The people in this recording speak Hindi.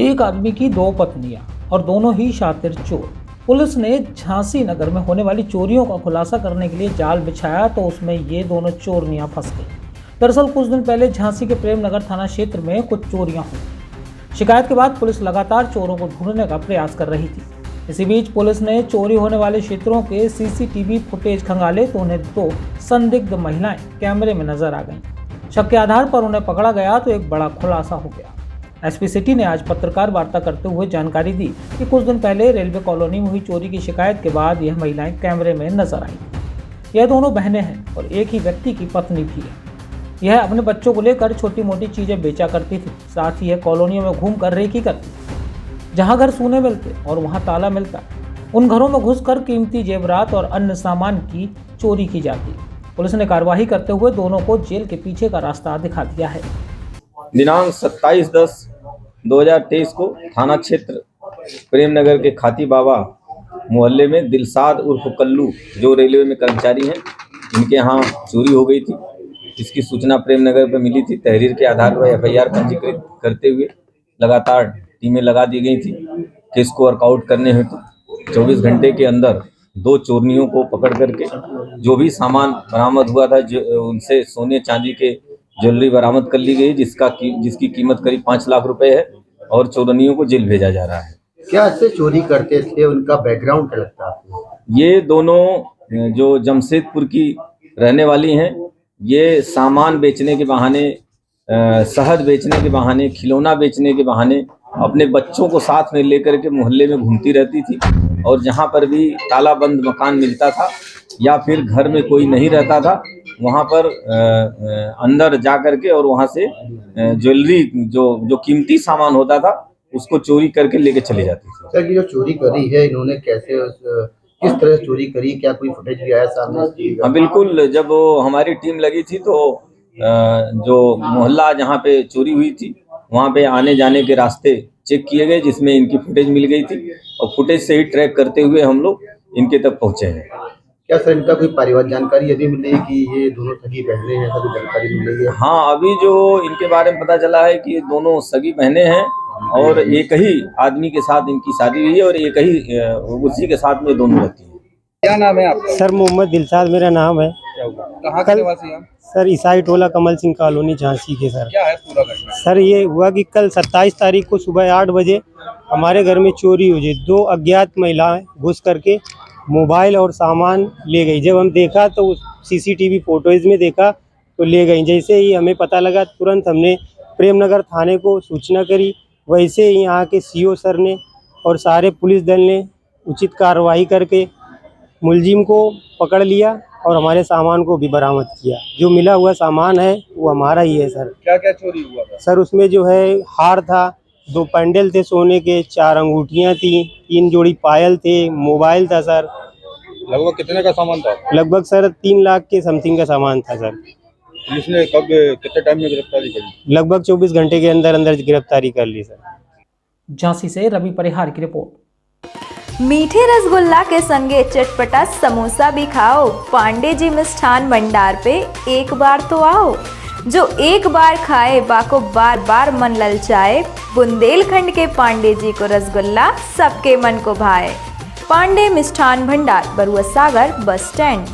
एक आदमी की दो पत्नियां और दोनों ही शातिर चोर। पुलिस ने झांसी नगर में होने वाली चोरियों का खुलासा करने के लिए जाल बिछाया तो उसमें ये दोनों चोरनियां फंस गई। दरअसल कुछ दिन पहले झांसी के प्रेम नगर थाना क्षेत्र में कुछ चोरियां हुई। शिकायत के बाद पुलिस लगातार चोरों को ढूंढने का प्रयास कर रही थी। इसी बीच पुलिस ने चोरी होने वाले क्षेत्रों के सीसीटीवी फुटेज खंगाले तो उन्हें दो संदिग्ध महिलाएं कैमरे में नजर आ गईं। शक के आधार पर उन्हें पकड़ा गया तो एक बड़ा खुलासा हो गया। एसपी सिटी ने आज पत्रकार वार्ता करते हुए जानकारी दी कि कुछ दिन पहले रेलवे कॉलोनी में हुई चोरी की शिकायत के बाद यह महिलाएं कैमरे में नजर आई। यह दोनों बहनें हैं और एक ही व्यक्ति की पत्नी भी है। यह अपने बच्चों को लेकर छोटी मोटी चीजें बेचा करती थी। साथ ही यह कॉलोनियों में घूम कर रेकी करती। जहां घर सूने मिलते और वहां ताला मिलता, उन घरों में घुसकर कीमती जेवरात और अन्य सामान की चोरी की जाती। पुलिस ने कार्रवाई करते हुए दोनों को जेल के पीछे का रास्ता दिखा दिया है। दिनांक 27/10/2023 को थाना क्षेत्र प्रेम नगर के खाती बाबा मोहल्ले में दिलसाद उर्फ कल्लू, जो रेलवे में कर्मचारी हैं, इनके यहाँ चोरी हो गई थी। इसकी सूचना प्रेम नगर पर मिली थी। तहरीर के आधार पर FIR पंजीकृत करते हुए लगातार टीमें लगा दी गई थी। केस को वर्कआउट करने हेतु 24 घंटे के अंदर दो चोरनियों को पकड़ करके जो भी सामान बरामद हुआ था, जो उनसे सोने चांदी के ज्वेलरी बरामद कर ली गई, जिसकी कीमत करीब 5 लाख रुपए है और चोरनियों को जेल भेजा जा रहा है। क्या ऐसे चोरी करते थे, उनका बैकग्राउंड क्या लगता है आपको? ये दोनों जो जमशेदपुर की रहने वाली हैं, ये सामान बेचने के बहाने, शहद बेचने के बहाने, खिलौना बेचने के बहाने अपने बच्चों को साथ में लेकर के मोहल्ले में घूमती रहती थी और जहाँ पर भी तालाबंद मकान मिलता था या फिर घर में कोई नहीं रहता था, वहाँ पर अंदर जा करके और वहाँ से ज्वेलरी जो कीमती सामान होता था उसको चोरी करके लेके चले जाती थी। सर, ये जो चोरी करी है इन्होंने किस तरह से चोरी करी, क्या कोई फुटेज भी आया सामने? हाँ बिल्कुल, जब हमारी टीम लगी थी तो जो मोहल्ला जहाँ पे चोरी हुई थी वहाँ पे आने जाने के रास्ते चेक किए गए, जिसमें इनकी फुटेज मिल गई थी और फुटेज से ही ट्रैक करते हुए हम लोग इनके तक पहुँचे हैं। क्या सर इनका कोई पारिवारिक जानकारी अभी मिली कि ये दोनों सगी बहनें हैं? सभी जानकारी मिल रही है? हाँ, अभी जो इनके बारे में पता चला है कि ये दोनों सगी बहनें हैं और एक ही आदमी के साथ इनकी शादी हुई है और एक ही उसी के साथ में दोनों रहती हैं। क्या नाम है आपका? सर मोहम्मद दिलसाद मेरा नाम है। कहाँ के निवासी हैं? सर ईसाई टोला कमल सिंह कॉलोनी झांसी के। सर क्या है पूरा घटना? सर ये हुआ कि कल 27 तारीख को सुबह 8 बजे हमारे घर में चोरी हुई। दो अज्ञात महिलाएं घुस करके मोबाइल और सामान ले गई। जब हम देखा तो CCTV फोटोज में देखा तो ले गई। जैसे ही हमें पता लगा तुरंत हमने प्रेमनगर थाने को सूचना करी। वैसे ही यहाँ के CO सर ने और सारे पुलिस दल ने उचित कार्रवाई करके मुलजिम को पकड़ लिया और हमारे सामान को भी बरामद किया। जो मिला हुआ सामान है वो हमारा ही है। सर क्या क्या चोरी हुआ था? सर उसमें जो है हार था, 2 पैंडल थे सोने के, 4 अंगूठियाँ थी, 3 जोड़ी पायल थे, मोबाइल था। सर लगभग कितने का सामान था? लगभग सर 3 लाख के समथिंग का सामान था। सर पुलिस ने कब कितने टाइम में गिरफ्तारी करी? लगभग 24 घंटे के अंदर अंदर गिरफ्तारी कर ली। सर झांसी से रवि परिहार की रिपोर्ट। मीठे रसगुल्ला के संगे चटपटा समोसा भी खाओ। पांडे जी मिष्ठान भंडार पे एक बार तो आओ। जो एक बार खाए बाको बार बार मन ललचाए। बुंदेलखंड के पांडे जी को रसगुल्ला सबके मन को भाए। पांडे मिष्ठान भंडार, बरुआ सागर बस स्टैंड।